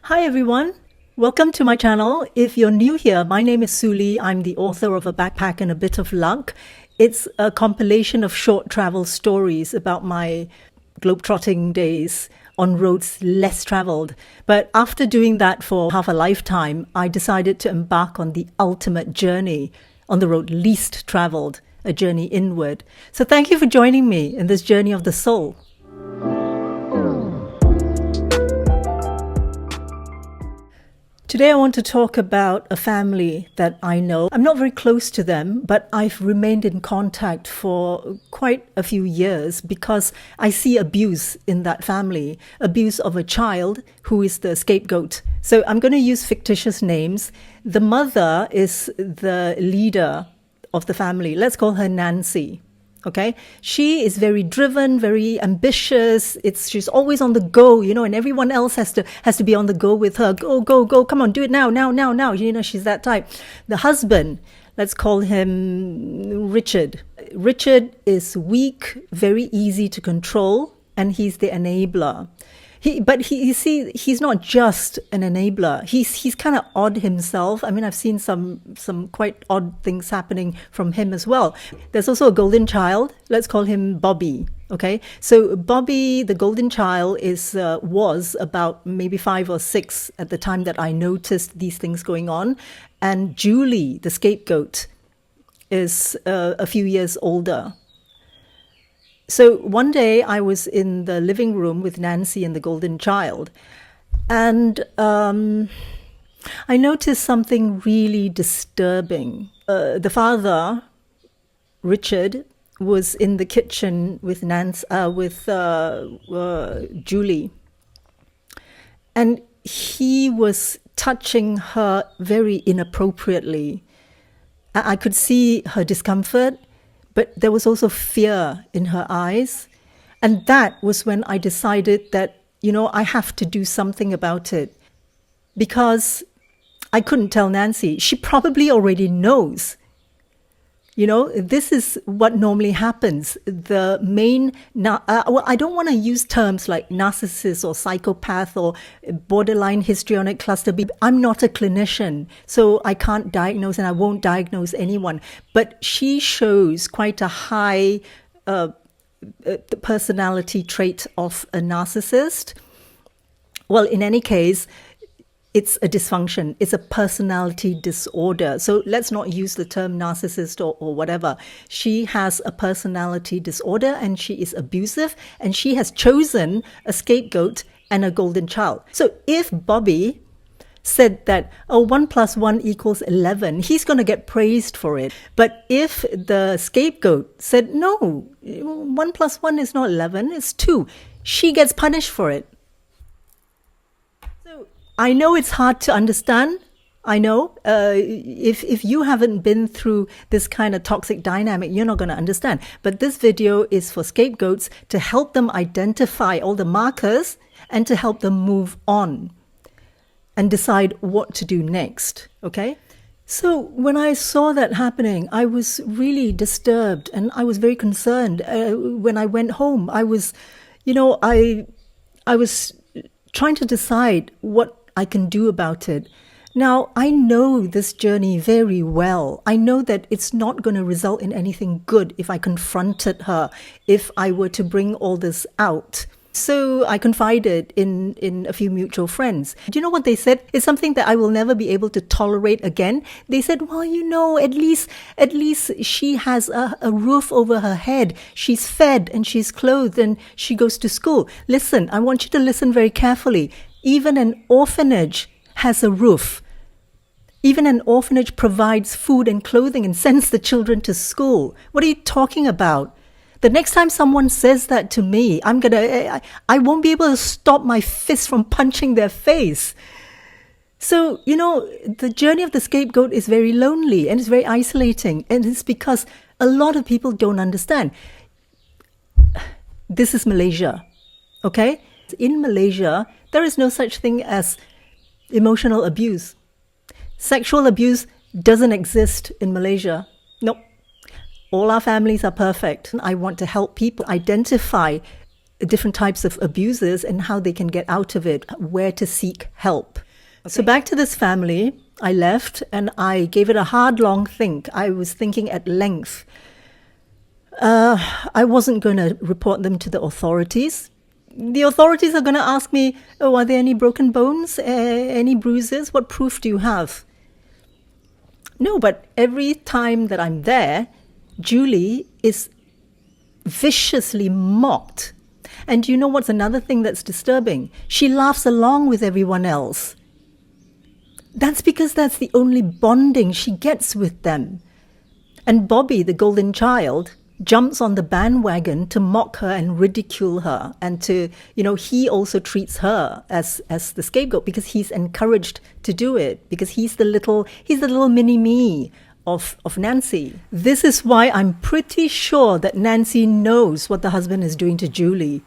Hi everyone, welcome to my channel. If you're new here, my name is Suli. I'm the author of A Backpack and a Bit of Luck. It's a compilation of short travel stories about my globetrotting days on roads less traveled. But after doing that for half a lifetime, I decided to embark on the ultimate journey on the road least traveled, a journey inward. So thank you for joining me in this journey of the soul. Today I want to talk about a family that I know. I'm not very close to them, but I've remained in contact for quite a few years because I see abuse in that family, abuse of a child who is the scapegoat. So I'm going to use fictitious names. The mother is the leader of the family. Let's call her Nancy. Okay, she is very driven, very ambitious. She's always on the go, and everyone else has to be on the go with her. Go, go, go! Come on, do it now, now, now, now. She's that type. The husband, let's call him Richard. Richard is weak, very easy to control, and he's the enabler. He's not just an enabler. He's kind of odd himself. I mean, I've seen some quite odd things happening from him as well. There's also a golden child. Let's call him Bobby. Okay, so Bobby, the golden child, was about maybe 5 or 6 at the time that I noticed these things going on, and Julie, the scapegoat, is a few years older. So one day I was in the living room with Nancy and the golden child, and I noticed something really disturbing. The father, Richard, was in the kitchen with Julie, and he was touching her very inappropriately. I could see her discomfort, but there was also fear in her eyes. And that was when I decided that, I have to do something about it. Because I couldn't tell Nancy. She probably already knows. This is what normally happens. The main, I don't want to use terms like narcissist or psychopath or borderline histrionic cluster B. I'm not a clinician, so I can't diagnose and I won't diagnose anyone. But she shows quite a high personality trait of a narcissist. Well, in any case, it's a dysfunction. It's a personality disorder. So let's not use the term narcissist or whatever. She has a personality disorder and she is abusive, and she has chosen a scapegoat and a golden child. So if Bobby said that, 1 + 1 = 11, he's going to get praised for it. But if the scapegoat said, no, 1 + 1 is not 11, it's 2, she gets punished for it. I know it's hard to understand. I know if you haven't been through this kind of toxic dynamic, you're not going to understand. But this video is for scapegoats to help them identify all the markers and to help them move on and decide what to do next. Okay? So when I saw that happening, I was really disturbed and I was very concerned. When I went home, I was trying to decide what I can do about it. Now, I know this journey very well. I know that it's not going to result in anything good if I confronted her, if I were to bring all this out. So I confided in a few mutual friends. Do you know what they said? It's something that I will never be able to tolerate again. They said, well, at least she has a roof over her head. She's fed and she's clothed and she goes to school. Listen, I want you to listen very carefully. Even an orphanage has a roof. Even an orphanage provides food and clothing and sends the children to school. What are you talking about? The next time someone says that to me, I won't be able to stop my fist from punching their face. So, the journey of the scapegoat is very lonely and it's very isolating. And it's because a lot of people don't understand. This is Malaysia, okay? In Malaysia, there is no such thing as emotional abuse. Sexual abuse doesn't exist in Malaysia. Nope. All our families are perfect. I want to help people identify different types of abusers and how they can get out of it, where to seek help. Okay. So back to this family, I left and I gave it a hard, long think. I was thinking at length. I wasn't going to report them to the authorities. The authorities are going to ask me, oh, are there any broken bones, any bruises? What proof do you have? No, but every time that I'm there, Julie is viciously mocked. And you know what's another thing that's disturbing? She laughs along with everyone else. That's because that's the only bonding she gets with them. And Bobby, the golden child, jumps on the bandwagon to mock her and ridicule her. And to, he also treats her as the scapegoat because he's encouraged to do it, because he's the little mini-me of Nancy. This is why I'm pretty sure that Nancy knows what the husband is doing to Julie.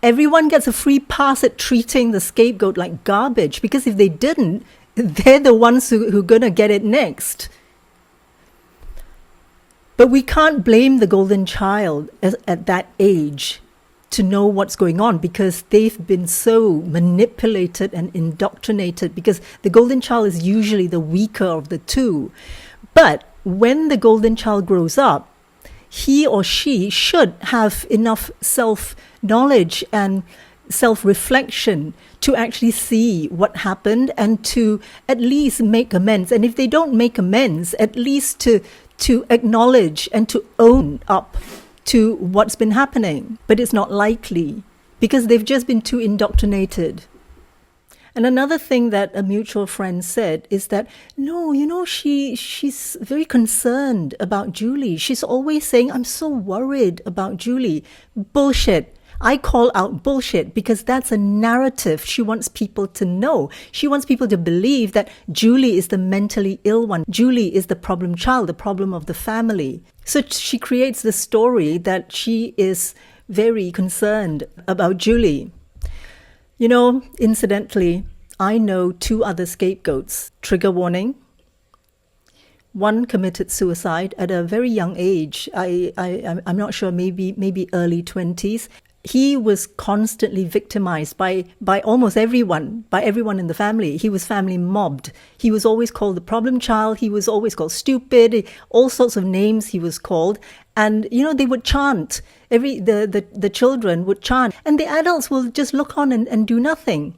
Everyone gets a free pass at treating the scapegoat like garbage, because if they didn't, they're the ones who are going to get it next. But we can't blame the golden child at that age to know what's going on, because they've been so manipulated and indoctrinated, because the golden child is usually the weaker of the two. But when the golden child grows up, he or she should have enough self-knowledge and self-reflection to actually see what happened and to at least make amends. And if they don't make amends, at least to acknowledge and to own up to what's been happening. But it's not likely, because they've just been too indoctrinated. And another thing that a mutual friend said is that, no, she's very concerned about Julie. She's always saying, I'm so worried about Julie. Bullshit. I call out bullshit, because that's a narrative she wants people to know. She wants people to believe that Julie is the mentally ill one. Julie is the problem child, the problem of the family. So she creates the story that she is very concerned about Julie. Incidentally, I know 2 other scapegoats. Trigger warning. One committed suicide at a very young age. I'm not sure, maybe early 20s. He was constantly victimized by almost everyone, by everyone in the family. He was family mobbed. He was always called the problem child. He was always called stupid. All sorts of names he was called. And, they would chant. The children would chant. And the adults will just look on and do nothing.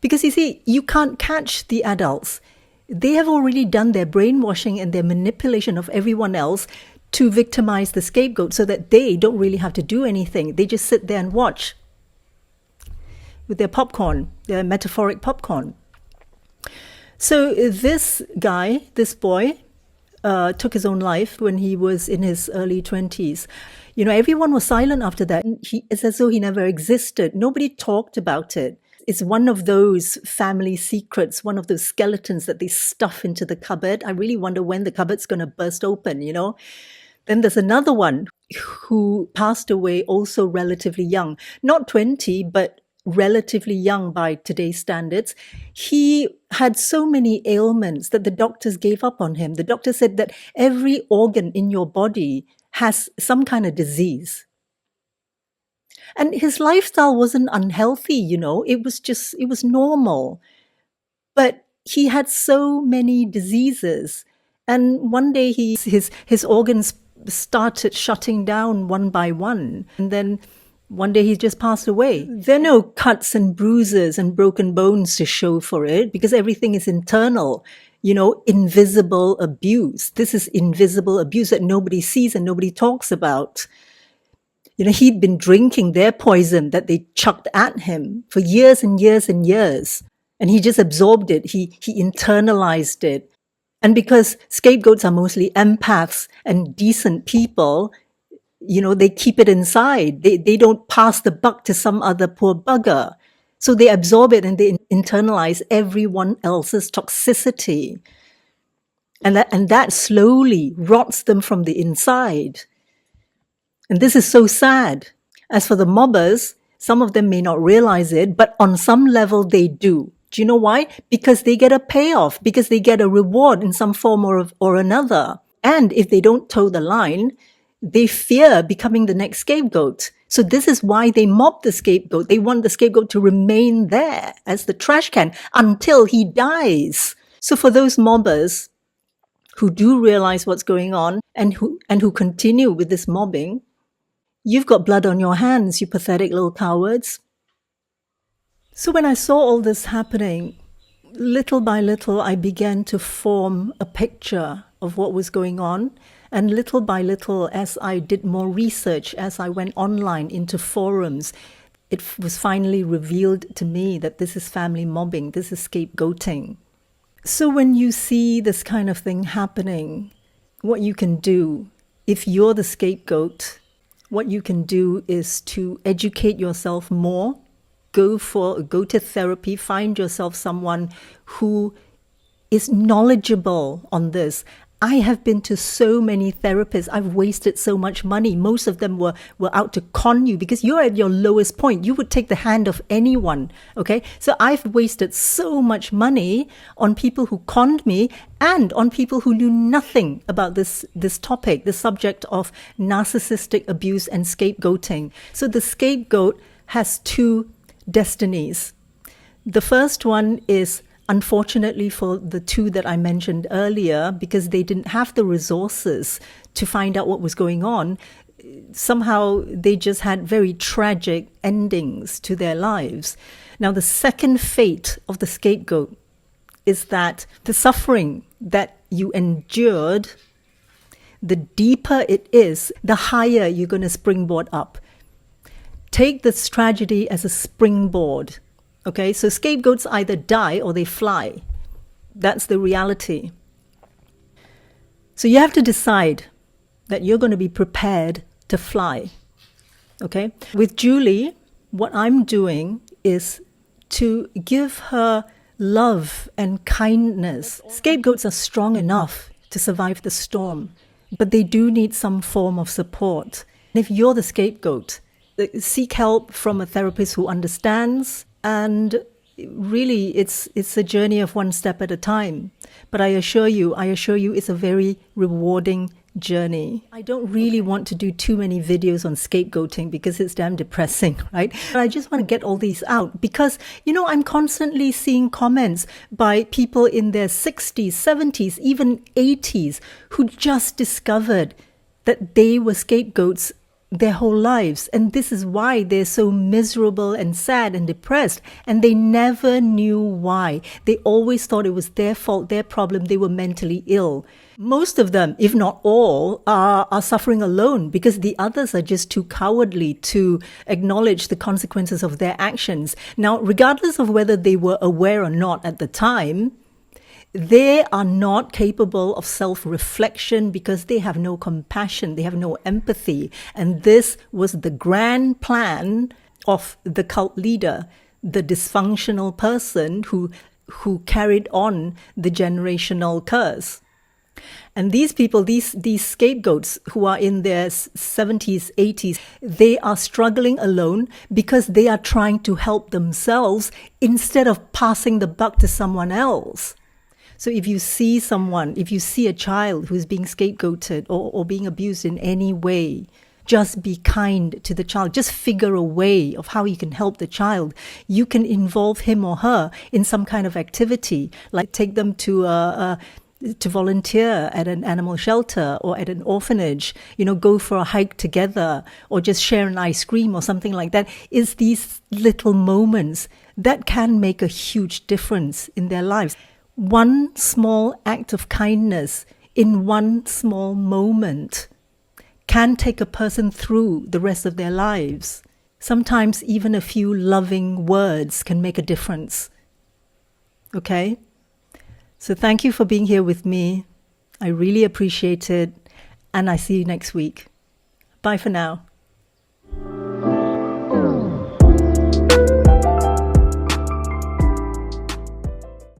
Because you see, you can't catch the adults. They have already done their brainwashing and their manipulation of everyone else to victimize the scapegoat, so that they don't really have to do anything. They just sit there and watch with their popcorn, their metaphoric popcorn. So this boy, took his own life when he was in his early 20s. Everyone was silent after that. It's as though he never existed. Nobody talked about it. It's one of those family secrets, one of those skeletons that they stuff into the cupboard. I really wonder when the cupboard's going to burst open, Then there's another one who passed away also relatively young. Not 20, but relatively young by today's standards. He had so many ailments that the doctors gave up on him. The doctor said that every organ in your body has some kind of disease. And his lifestyle wasn't unhealthy, it was normal. But he had so many diseases. And one day his organs started shutting down one by one. And then one day he just passed away. There are no cuts and bruises and broken bones to show for it, because everything is internal. Invisible abuse. This is invisible abuse that nobody sees and nobody talks about. He'd been drinking their poison that they chucked at him for years and years and years. And he just absorbed it. He internalized it. And because scapegoats are mostly empaths and decent people, they keep it inside. They don't pass the buck to some other poor bugger. So they absorb it and they internalize everyone else's toxicity. And that slowly rots them from the inside. And this is so sad. As for the mobbers, some of them may not realize it, but on some level they do. Do you know why? Because they get a payoff, because they get a reward in some form or another. And if they don't toe the line, they fear becoming the next scapegoat. So this is why they mob the scapegoat. They want the scapegoat to remain there as the trash can until he dies. So for those mobbers who do realize what's going on and who continue with this mobbing, you've got blood on your hands, you pathetic little cowards. So when I saw all this happening, little by little, I began to form a picture of what was going on. And little by little, as I did more research, as I went online into forums, it was finally revealed to me that this is family mobbing, this is scapegoating. So when you see this kind of thing happening, what you can do, if you're the scapegoat, what you can do is to educate yourself more, go to therapy, find yourself someone who is knowledgeable on this. I have been to so many therapists. I've wasted so much money. Most of them were out to con you because you're at your lowest point. You would take the hand of anyone, okay? So I've wasted so much money on people who conned me and on people who knew nothing about this topic, the subject of narcissistic abuse and scapegoating. So the scapegoat has two destinies. The first one is, unfortunately for the two that I mentioned earlier, because they didn't have the resources to find out what was going on, somehow they just had very tragic endings to their lives. Now, the second fate of the scapegoat is that the suffering that you endured, the deeper it is, the higher you're going to springboard up. Take this tragedy as a springboard. Okay, so scapegoats either die or they fly. That's the reality. So you have to decide that you're going to be prepared to fly. Okay, with Julie, what I'm doing is to give her love and kindness. Scapegoats are strong enough to survive the storm, but they do need some form of support. And if you're the scapegoat, seek help from a therapist who understands. And really, it's a journey of one step at a time. But I assure you, it's a very rewarding journey. I don't really want to do too many videos on scapegoating because it's damn depressing, right? But I just want to get all these out because, I'm constantly seeing comments by people in their 60s, 70s, even 80s who just discovered that they were scapegoats their whole lives, and this is why they're so miserable and sad and depressed, and they never knew why. They always thought it was their fault, their problem, they were mentally ill. Most of them, if not all, are suffering alone because the others are just too cowardly to acknowledge the consequences of their actions. Now, regardless of whether they were aware or not at the time, they are not capable of self-reflection because they have no compassion, they have no empathy. And this was the grand plan of the cult leader, the dysfunctional person who carried on the generational curse. And these people, these scapegoats who are in their 70s, 80s, they are struggling alone because they are trying to help themselves instead of passing the buck to someone else. So if you see a child who's being scapegoated or being abused in any way, just be kind to the child. Just figure a way of how you can help the child. You can involve him or her in some kind of activity, like take them to volunteer at an animal shelter or at an orphanage, go for a hike together or just share an ice cream or something like that. It's these little moments that can make a huge difference in their lives. One small act of kindness in one small moment can take a person through the rest of their lives. Sometimes even a few loving words can make a difference. Okay? So thank you for being here with me. I really appreciate it. And I see you next week. Bye for now.